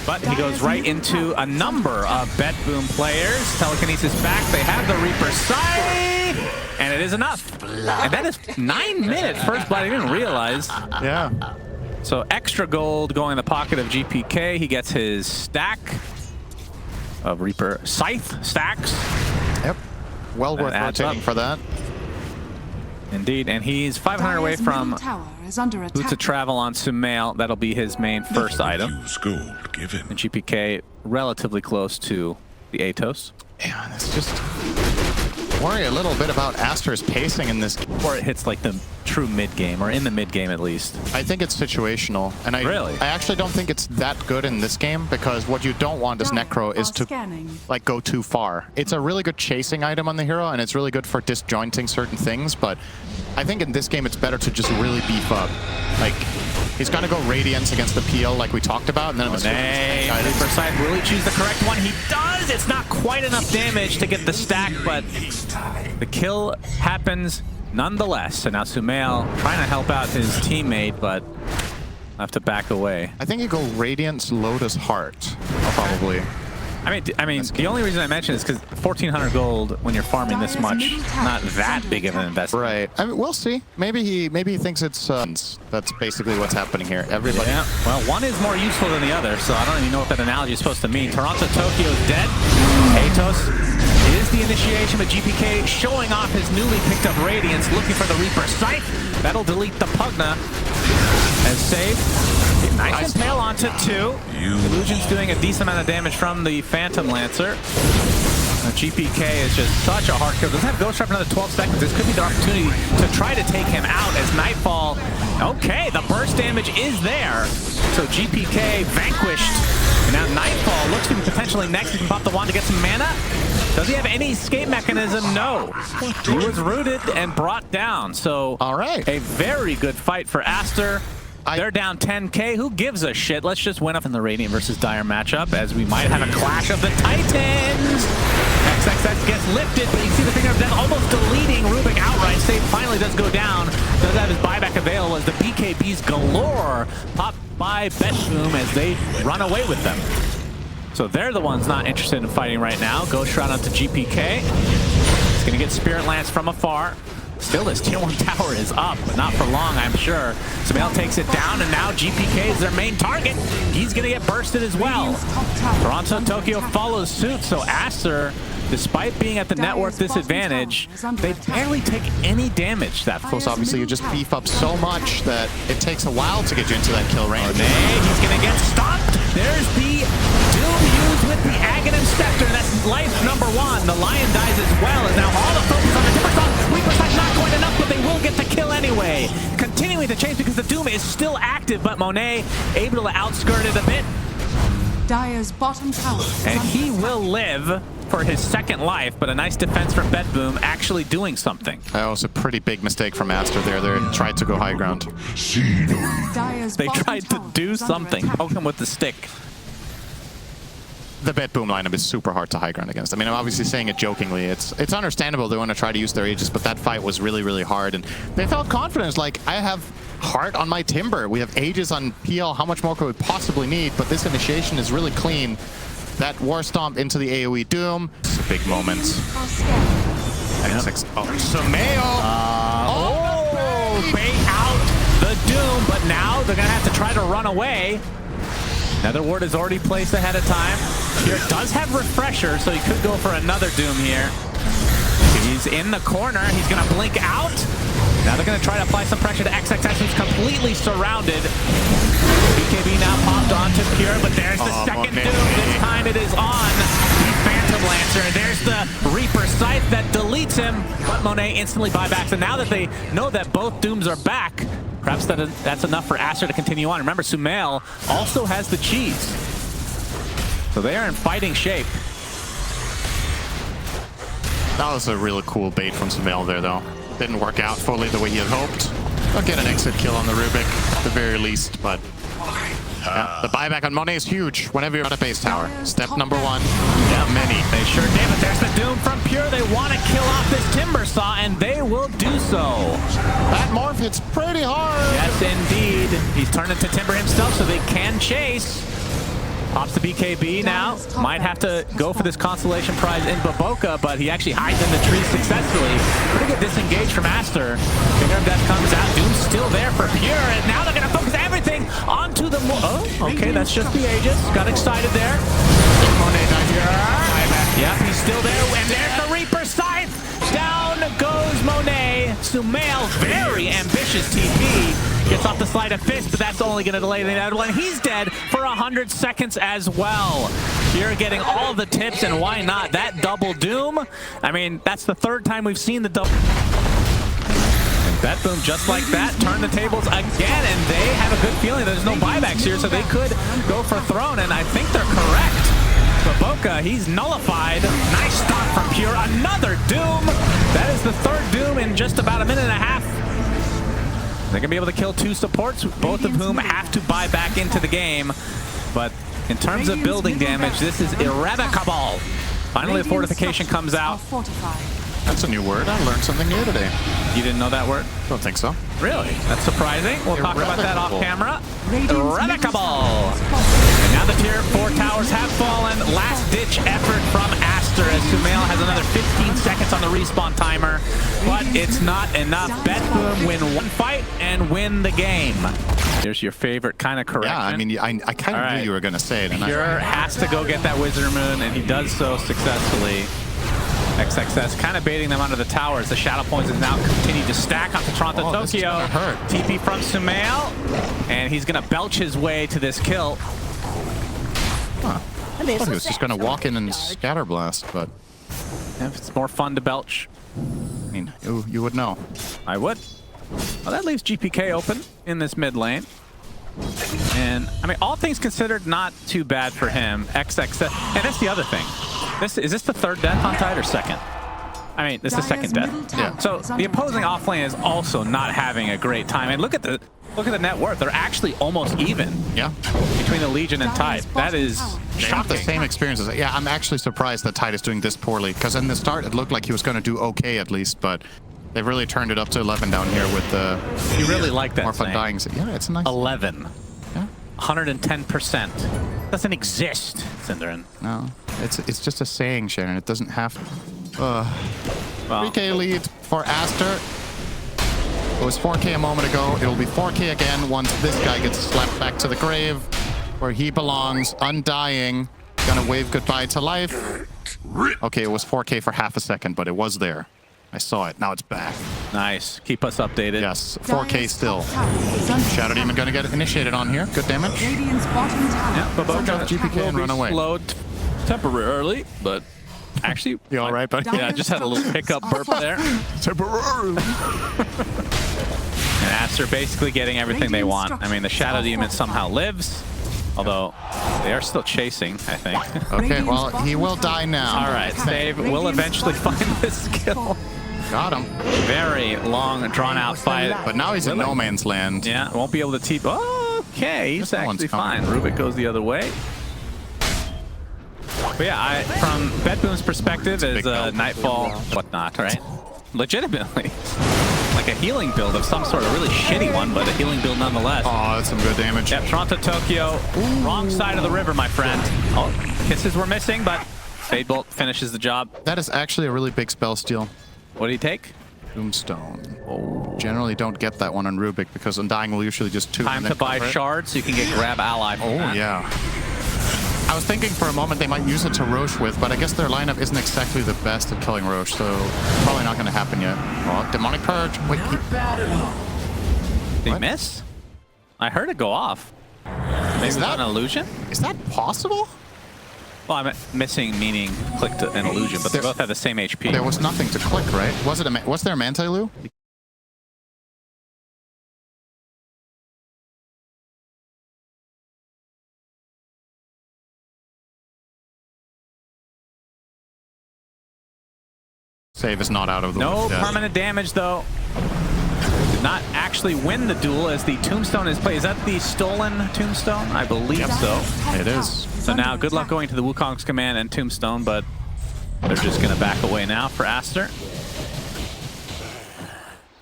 But he goes right into a number of BetBoom players. Telekinesis back. They have the Reaper sight, and it is enough. And that is 9 minutes. First blood, I didn't realize. Yeah. So extra gold going in the pocket of GPK. He gets his stack of Reaper Scythe stacks. Yep. Well worth rotating for that. Indeed, and he's 500 away from Boots of Travel on Suma1L. That'll be his main first item. And GPK relatively close to the Atos. Yeah, it's just worry a little bit about ASTER's pacing in this. Before it hits like the true mid-game, or in the mid-game at least. I think it's situational. And I actually don't think it's that good in this game, because what you don't want as Necro is to like go too far. It's a really good chasing item on the hero, and it's really good for disjointing certain things, but I think in this game it's better to just really beef up. Like, he's gonna go Radiance against the PL like we talked about, and then Reaper side, will he choose the correct one? He does! It's not quite enough damage to get the stack, but the kill happens nonetheless. So now Suma1L trying to help out his teammate, but have to back away. I think you go Radiance Lotus Heart, probably. I mean, the only reason I mention is because 1,400 gold when you're farming this much, not that big of an investment. Right. I mean, we'll see. Maybe he thinks it's that's basically what's happening here. Everybody. Yeah. Well, one is more useful than the other, so I don't even know what that analogy is supposed to mean. Toronto Tokyo is dead. Atos is the initiation, but GPK showing off his newly picked up Radiance, looking for the Reaper Scythe. That'll delete the Pugna as saved. Nice impale onto 2. Illusion's doing a decent amount of damage from the Phantom Lancer. GPK is just such a hard kill. Doesn't have Ghost Trap another 12 seconds. This could be the opportunity to try to take him out as Nightfall. Okay, the burst damage is there. So GPK vanquished. And now Nightfall looks to be potentially next. He can pop the wand to get some mana. Does he have any escape mechanism? No. He was rooted and brought down. So all right, a very good fight for ASTER. They're down 10k. Who gives a shit? Let's just win up in the Radiant versus Dire matchup, as we might have a clash of the Titans. XXX gets lifted, but you see the finger of death almost deleting Rubik outright. Save finally does go down. Does have his buyback available as the BKBs galore pop by BetBoom as they run away with them. So they're the ones not interested in fighting right now. Ghost Shroud onto GPK. He's gonna get Spirit Lance from afar. Still, his tier 1 tower is up, but not for long, I'm sure. Suma1L takes it down, and now GPK is their main target. He's going to get bursted as well. Toronto Tokyo follows suit, so ASTER, despite being at the network disadvantage, they barely take any damage that close. Obviously, you just beef up so much that it takes a while to get you into that kill range. He's going to get stopped. There's the Doom used with the Aghanim Scepter, and that's life number 1. The Lion dies as well, and now all the focus on the Timbersaw. Reaper's not quite enough, but they will get the kill anyway. Continuing to chase because the Doom is still active, but Monet able to outskirt it a bit. Dire's bottom tower. And he will live for his second life, but a nice defense from BetBoom actually doing something. That was a pretty big mistake from ASTER there. They tried to go high ground. They tried to do something. Poke him with the stick. The BetBoom lineup is super hard to high ground against. I mean, I'm obviously saying it jokingly. It's understandable they want to try to use their Aegis, but that fight was really, really hard. And they felt confidence. Like, I have Heart on my Timber. We have Aegis on PL. How much more could we possibly need? But this initiation is really clean. That War Stomp into the AoE Doom. It's a big moment. Suma1L. Bait out the Doom, but now they're going to have to try to run away. Another ward is already placed ahead of time. Here does have Refresher, so he could go for another Doom here. He's in the corner. He's going to blink out. Now they're going to try to apply some pressure to XXX, who's completely surrounded. BKB now popped onto Pure, but there's the second Doom. This time it is on the Phantom Lancer. There's the Reaper Scythe that deletes him, but Monet instantly buybacks. And now that they know that both Dooms are back, perhaps that's enough for ASTER to continue on. Remember, Suma1L also has the cheese. So they are in fighting shape. That was a really cool bait from Suma1L there, though. Didn't work out fully the way he had hoped. They'll get an exit kill on the Rubik, at the very least, but yeah, the buyback on Monet is huge whenever you're on a base tower. Step number 1. Yeah, many. They sure did, but there's the Doom from Pure. They want to kill off this Timbersaw, and they will do so. That morph hits pretty hard. Yes, indeed. He's turned into Timber himself, so they can chase. Pops the BKB now. Might have to go for this consolation prize in Baboka, but he actually hides in the tree successfully. Pretty good disengage from ASTER. Finger of Death comes out. Doom's still there for Pure, and now they're going to focus everything onto the... Oh, okay, that's just the Aegis. Got excited there. Monet down here. Yep, he's still there, and there's the Reaper Scythe. Down goes Monet. Suma1L, very ambitious TP. Gets off the slide of fist, but that's only going to delay the inevitable, and he's dead for 100 seconds as well. You're getting all the tips, and why not? That double Doom, I mean, that's the third time we've seen the double. And Betboom, just like that, turn the tables again, and they have a good feeling there's no buybacks here, so they could go for Throne, and I think they're correct. Baboka, he's nullified. Nice stop from Pure. Another Doom. That is the third Doom in just about a minute and a half. They're going to be able to kill 2 supports, both of whom have to buy back into the game. But in terms of building damage, this is irrevocable. Finally, the fortification comes out. That's a new word. I learned something new today. You didn't know that word? Don't think so. Really? That's surprising. We'll talk about that off camera. Irrevocable. And now the tier 4 towers have fallen. Last ditch effort from ASTER as Suma1L has another 15 seconds on the respawn timer. But it's not enough. Betboom win one fight and win the game. Here's your favorite kind of correction. Yeah, I mean, I kind of knew you were going to say it. And Pure has to go get that Wizard Moon, and he does so successfully. XXS kind of baiting them under the towers. The Shadow Points is now continuing to stack onto Toronto Tokyo. TP from Suma1L, and he's going to belch his way to this kill. Huh. I thought he was just going to walk in and scatterblast, but... Yeah, it's more fun to belch. I mean, you would know. I would. Well, that leaves GPK open in this mid lane. And, I mean, all things considered, not too bad for him. XXS, and that's the other thing. Is this the third death on Tide or second? I mean, this is the second death. Yeah. So the opposing offlane is also not having a great time. And look at the net worth. They're actually almost even. Yeah. Between the Legion and Tide. That is shocking. They have the same experiences. Yeah, I'm actually surprised that Tide is doing this poorly. Because in the start, it looked like he was going to do okay at least, but they've really turned it up to 11 down here with the... You really like that more fun dying. Yeah, it's nice. 11. Yeah. 110%. Doesn't exist, Synderin. No. It's just a saying, Shannon. It doesn't have to. Well, 3K lead for ASTER. It was 4K a moment ago. It'll be 4K again once this guy gets slapped back to the grave where he belongs, undying. Gonna wave goodbye to life. Okay, it was 4K for half a second, but it was there. I saw it. Now it's back. Nice. Keep us updated. Yes, 4K still. Shadow Demon gonna get initiated on here. Good damage. Yeah, Baboka GPK and run away. Slowed temporarily, but actually... You all right, buddy? Yeah, I just had a little hiccup burp there. Temporarily. And ASTER basically getting everything they want. I mean, the Shadow Demon somehow lives, although they are still chasing, I think. Okay, well, he will die now. All right, Stave will eventually find this kill. Got him. Very long, drawn-out fight. But now he's in no man's land. Yeah, won't be able to TP. Okay, he's actually fine. Rubik goes the other way. But yeah, from Betboom's perspective, is Nightfall, whatnot, right? Legitimately. Like a healing build of some sort, a really shitty one, but a healing build nonetheless. Oh, that's some good damage. Yep, Toronto Tokyo, wrong side of the river, my friend. Oh, kisses were missing, but Fade Bolt finishes the job. That is actually a really big spell steal. What do you take? Tombstone. Oh. Generally don't get that one on Rubik because Undying will usually just 2. Time to buy shards so you can get grab ally from that. Yeah. I was thinking for a moment they might use it to Roche with, but I guess their lineup isn't exactly the best at killing Roche, so probably not going to happen yet. Oh, Demonic Purge. Wait, Did he miss? I heard it go off. Maybe is that an illusion? Is that possible? Well, I meant missing meaning clicked an illusion, but they both have the same HP. There was nothing to click, right? Was there a Manti-Lu? Save is not out of the way. No permanent damage, though. Did not actually win the duel as the Tombstone is played. Is that the stolen Tombstone? I believe so. It is. So now, good luck going to the Wukong's command and Tombstone, but they're just going to back away now for ASTER.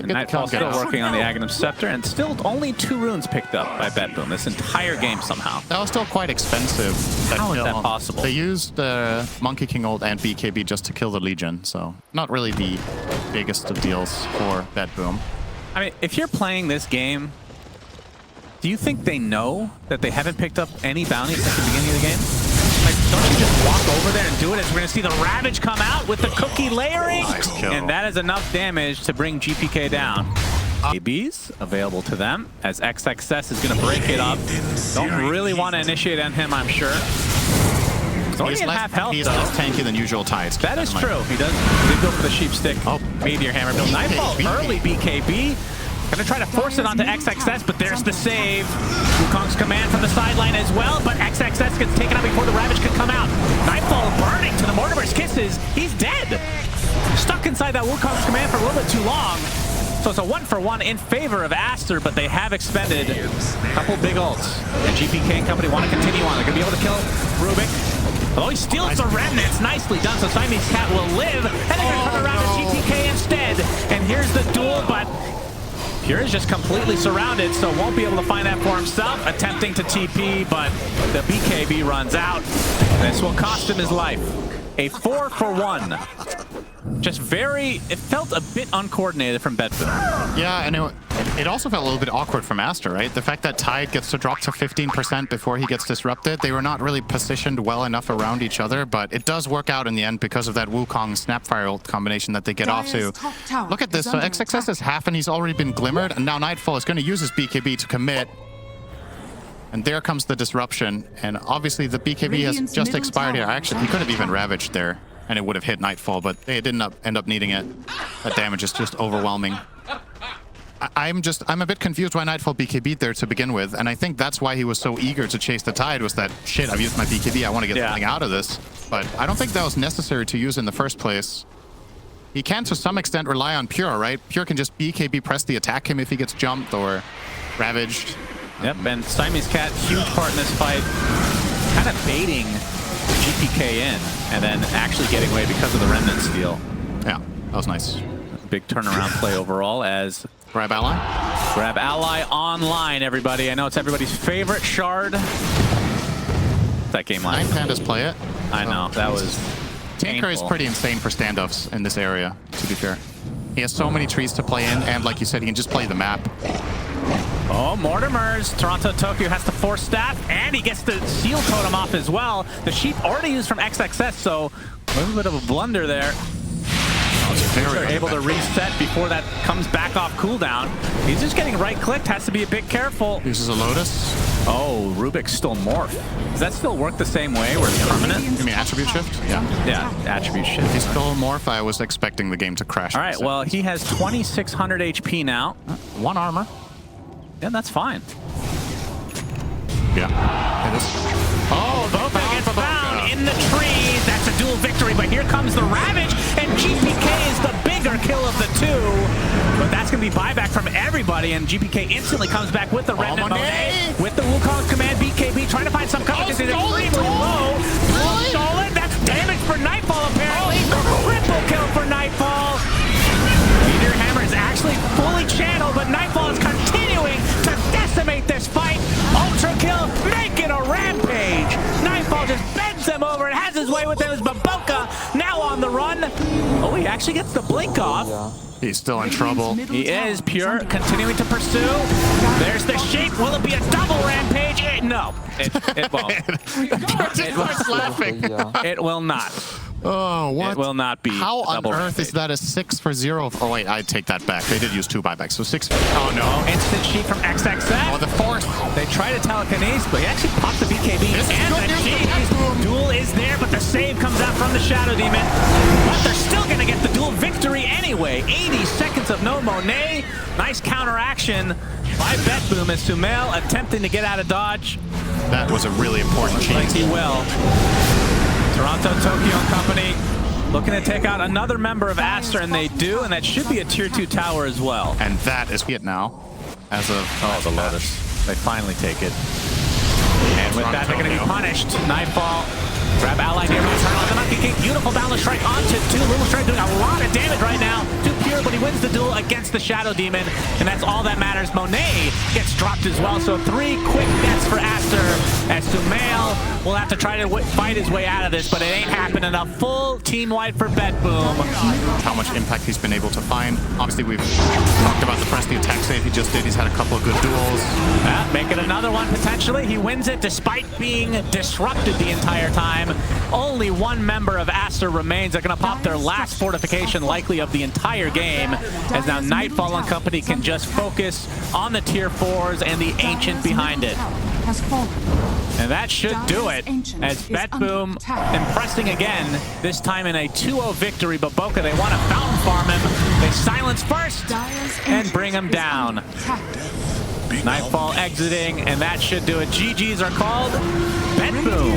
And Nightfall still working on the Aghanim Scepter, and still only 2 runes picked up by BetBoom this entire game somehow. That was still quite expensive. How is that possible? They used Monkey King Ult and BKB just to kill the Legion, so not really the biggest of deals for BetBoom. I mean, if you're playing this game, do you think they know that they haven't picked up any bounties at the beginning of the game? Like, don't you just walk over there and do it, as we're going to see the Ravage come out with the cookie layering? Nice kill. And that is enough damage to bring GPK down. ABs available to them, as XXS is going to break it up. Don't really want to initiate on him, I'm sure. He's only at half health, He's though. less tanky than usual Tides. That is true. He did go for the sheep stick. Meteor Hammer build. Nightfall early BKB. Gonna try to force it onto XXS, but there's the save. Wukong's command from the sideline as well, but XXS gets taken out before the Ravage can come out. Nightfall burning to the Mortimer's kisses. He's dead. Stuck inside that Wukong's command for a little bit too long. So it's a 1-for-1 in favor of ASTER, but they have expended a couple big ults. And GPK and company want to continue on. They're gonna be able to kill Rubik. Although he steals the remnants, nicely done. So Siamese Cat will live, and they're gonna come around to GPK instead. And here's the duel, but Pure is just completely surrounded, so won't be able to find that for himself. Attempting to TP, but the BKB runs out. This will cost him his life. A 4-for-1. Just it felt a bit uncoordinated from BetBoom. Yeah, and it also felt a little bit awkward from ASTER, right? The fact that Tide gets to drop to 15% before he gets disrupted, they were not really positioned well enough around each other, but it does work out in the end because of that Wukong Snapfire ult combination that they get off to. Look at this, so XXS is half and he's already been glimmered, and now Nightfall is going to use his BKB to commit. And there comes the disruption, and obviously the BKB has just expired here. Actually, he could have even ravaged there, and it would have hit Nightfall, but they didn't end up needing it. That damage is just overwhelming. I'm a bit confused why Nightfall BKB'd there to begin with, and I think that's why he was so eager to chase the Tide, was that, shit, I've used my BKB, I want to get something out of this. But I don't think that was necessary to use in the first place. He can, to some extent, rely on Pure, right? Pure can just BKB press the attack him if he gets jumped or ravaged. Yep, and Siamese Cat, huge part in this fight, kind of baiting GPK in, and then actually getting away because of the Remnant steal. Yeah, that was nice. Big turnaround play overall as... Grab ally? Grab ally online, everybody. I know it's everybody's favorite shard. That game line. 9 Pandas play it. I know, that was Tinker is pretty insane for standoffs in this area, to be fair. He has so many trees to play in, and like you said, he can just play the map. Oh, Mortimer's. Toronto Tokyo has to force staff, and he gets the seal totem off as well. The sheep already used from XXS, so a little bit of a blunder there. They're able to reset before that comes back off cooldown. He's just getting right-clicked, has to be a bit careful. Uses a Lotus. Oh, Rubik's still morph. Does that still work the same way where it's permanent? You mean attribute shift? Yeah. Yeah, attribute shift. If he's still morph, I was expecting the game to crash. All right, well, he has 2,600 HP now. 1 armor. Yeah, that's fine. Yeah, it is. Oh, Boca gets found in the trees. That's a dual victory, but here comes the Ravage, and GPK is the bigger kill of the two. But that's going to be buyback from everybody, and GPK instantly comes back with the Remnant Monet, with the Wukong's command, BKB, trying to find some cover because he's extremely low. Stolen, that's damage for Nightfall, apparently. Triple kill for Nightfall. Meteor Hammer is actually fully channeled, but Nightfall is continuing to decimate this fight. Ultra kill, making a rampage. Nightfall just bends him over and has his way with him as Baboka now on the run. Oh, he actually gets the blink off. He's still in trouble. He is. Pure continuing to pursue. There's the sheep. Will it be a double rampage? No, it won't. It will not. Oh, what? It will not be. How on earth is that a 6-for-0? Oh, wait, I take that back. They did use 2 buybacks, so 6. Oh, no. Instant sheep from XXX. Oh, the fourth. They try to telekinesis, but he actually popped the BKB. And the sheep. Duel is there, but the save comes out from the Shadow Demon. But they're still going to get the duel victory anyway. 80 seconds of no Monet. Nice counteraction by BetBoom as Suma1L attempting to get out of dodge. That was a really important cheat. Like he will. Toronto Tokyo and company looking to take out another member of ASTER, and they do, and that should be a tier 2 tower as well. And that is it now. As of the Lotus. They finally take it. And with that, they're going to be punished. Nightfall Grab ally nearby, turn on the Monkey King. Beautiful balance strike onto 2. Little Strike doing a lot of damage right now. Too pure, but he wins the duel against the Shadow Demon, and that's all that matters. Monet gets dropped as well, so 3 quick deaths for ASTER, as Suma1L will have to try to fight his way out of this, but it ain't happening. A full team wipe for BetBoom. How much impact he's been able to find. Obviously, we've talked about the press the attack save he just did. He's had a couple of good duels. Make it another one potentially. He wins it despite being disrupted the entire time. Only 1 member of ASTER remains. They're going to pop their last fortification, likely of the entire game, as now Nightfall and company can just focus on the tier 4s and the Ancient behind it. And that should do it, as BetBoom impressing again, this time in a 2-0 victory. But Boca, they want to fountain farm him. They silence first and bring him down. Nightfall exiting, and that should do it. GGs are called. BetBoom